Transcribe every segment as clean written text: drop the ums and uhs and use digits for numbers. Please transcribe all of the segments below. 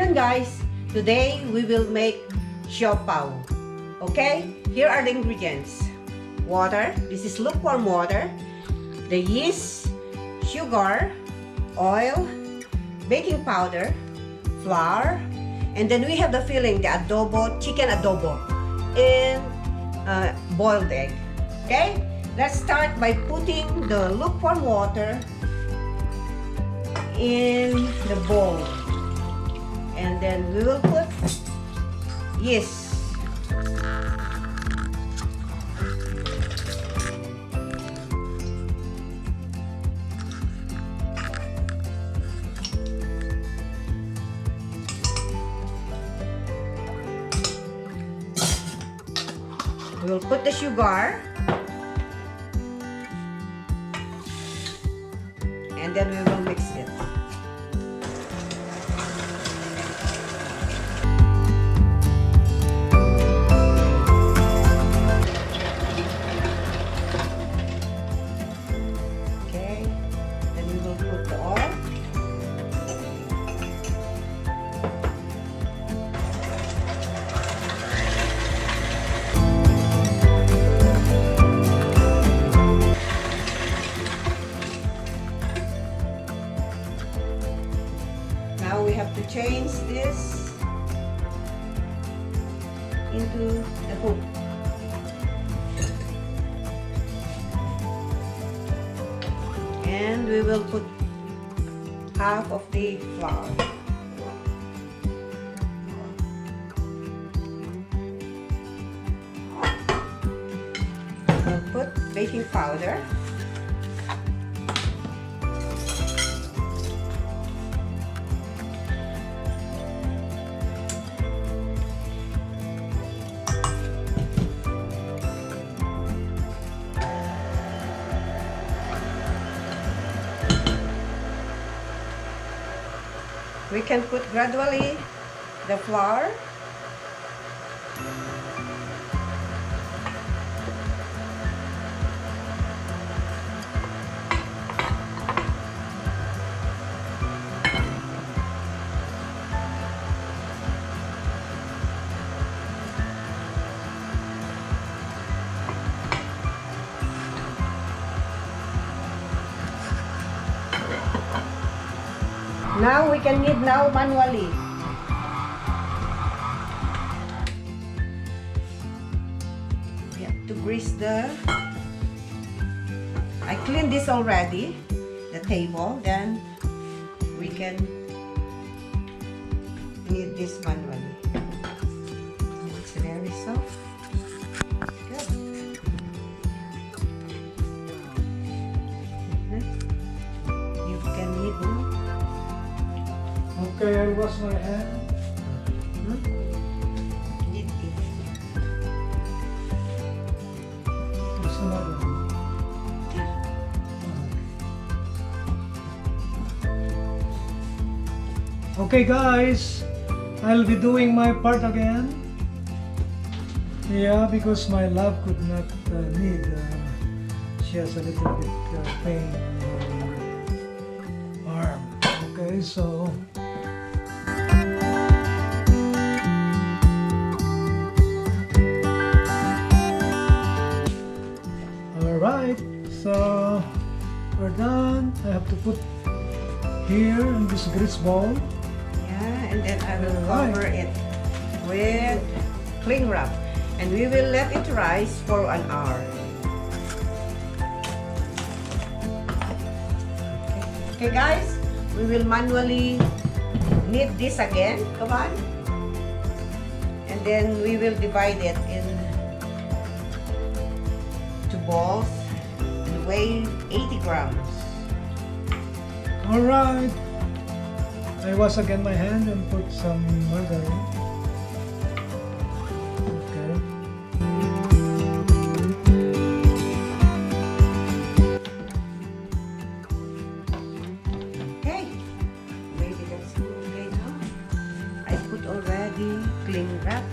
afternoon, guys. Today we will make siopao. Okay, here are the ingredients. Water, this is lukewarm water, the yeast, sugar, oil, baking powder, flour, and then we have the filling, the adobo, chicken adobo, and boiled egg. Okay, let's start by putting the lukewarm water in the bowl. And then we will put yeast. We will put the sugar. And then we will mix it. Now we have to change this into the hoop. And we will put half of the flour. We'll put baking powder. We can put gradually the flour. Now we can knead now manually. We have to grease the... I cleaned this already, the table. Then we can knead this manually. It's very soft. Good. You can knead now. Okay, I wash my hand. Knead it. There's another one. Okay guys, I'll be doing my part again. Yeah, because my love could not knead. She has a little bit pain in her arm. Okay, so... Alright, so we're done. I have to put here in this grease bowl. Yeah, and then I will cover it with cling wrap. And we will let it rise for an hour. Okay guys, we will manually knead this again. Come on. And then we will divide it in balls and weigh 80 grams. Alright. I wash again my hand and put some margarine. Okay. Okay. Maybe that's okay now. I put already cling wrap.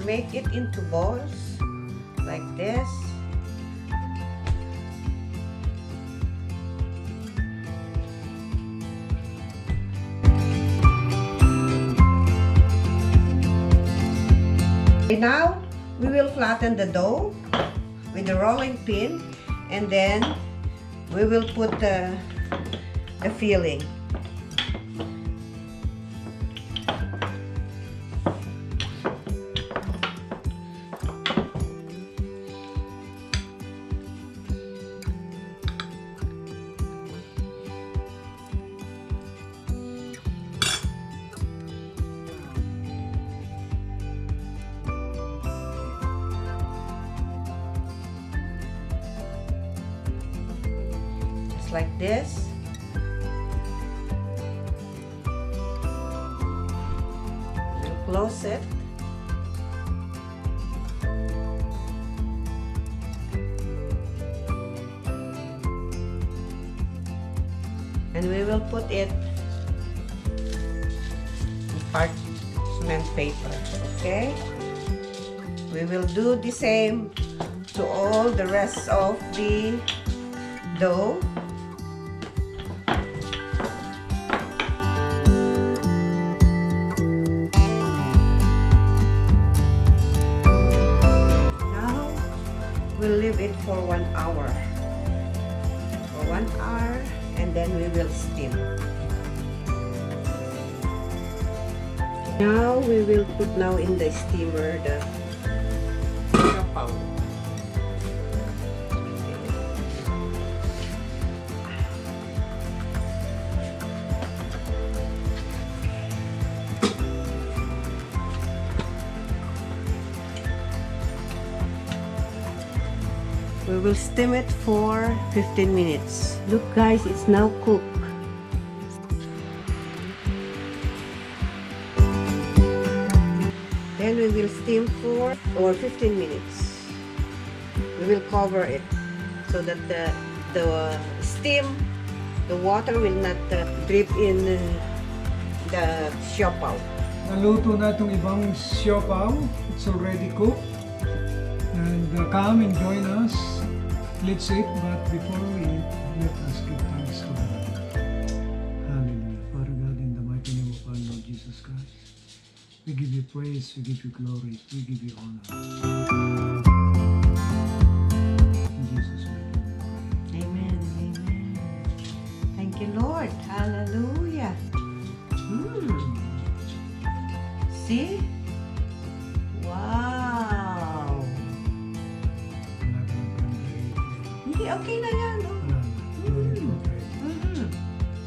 make it into balls like this. Okay, now we will flatten the dough with the rolling pin, and then we will put the filling. Like this. We'll close it. And we will put it in parchment paper, okay? We will do the same to all the rest of the dough. We'll leave it for 1 hour. For 1 hour, and then we will steam. Now we will put now in the steamer the siopao. We will steam it for 15 minutes. Look guys, it's now cooked. Then we will steam for 15 minutes. We will cover it so that the steam, the water will not drip in the siopao. Naluto na itong ibang siopao. It's already cooked. And come and join us. Let's eat, but before we eat, let us give thanks to God. Hallelujah. Father God, in the mighty name of our Lord Jesus Christ, we give you praise, we give you glory, we give you honor. In Jesus' name we pray. Amen. Amen. Thank you, Lord. Hallelujah. See? Wow. Hindi, okay na yan. No? No need for gravy.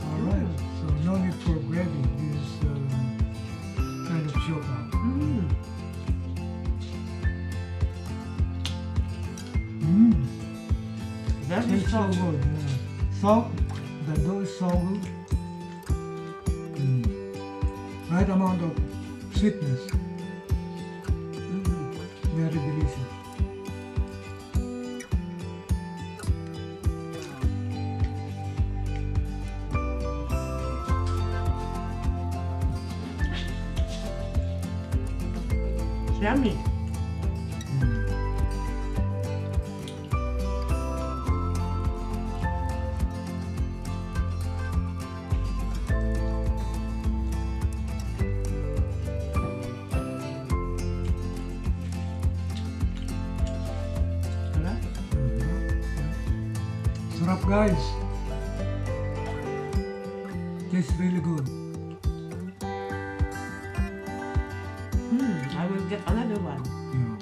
Alright, so no need for gravy. This kind of siopao. It's so good. Yeah. Soft, the dough is so good. Right amount of sweetness. Very delicious. Yummy. Sarap guys. Tastes really good. I will get another one. Yeah.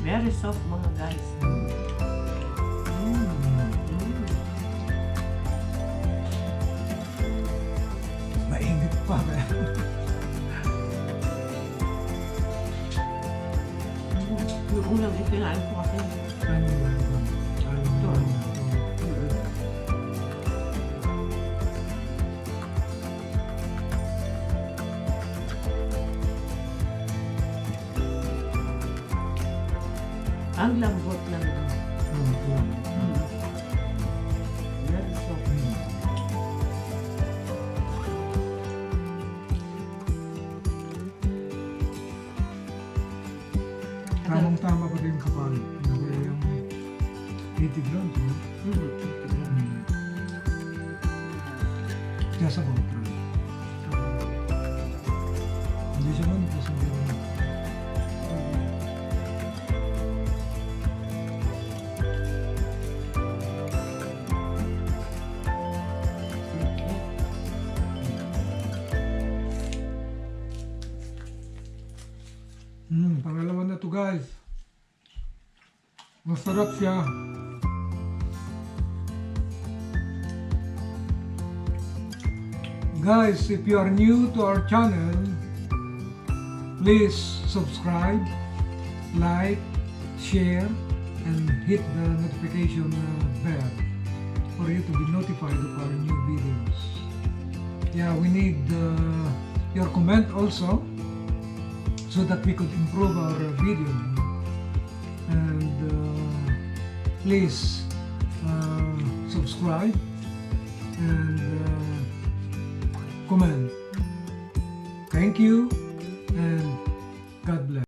Very soft mga guys. Mainit pa. Yung ulam ikinain ko kasi. Ang lambot lang ito. Very soft. Tamang-tama pa rin yung kapal. Hindi yung 80 grams. No? Just about right. Hindi siya man kasi hindi naman. Pangalawa na to guys. Masarap siya. Guys, if you are new to our channel, please subscribe, like, share, and hit the notification bell for you to be notified of our new videos. Yeah, we need your comment also, so that we could improve our video. And please subscribe and comment. Thank you and God bless.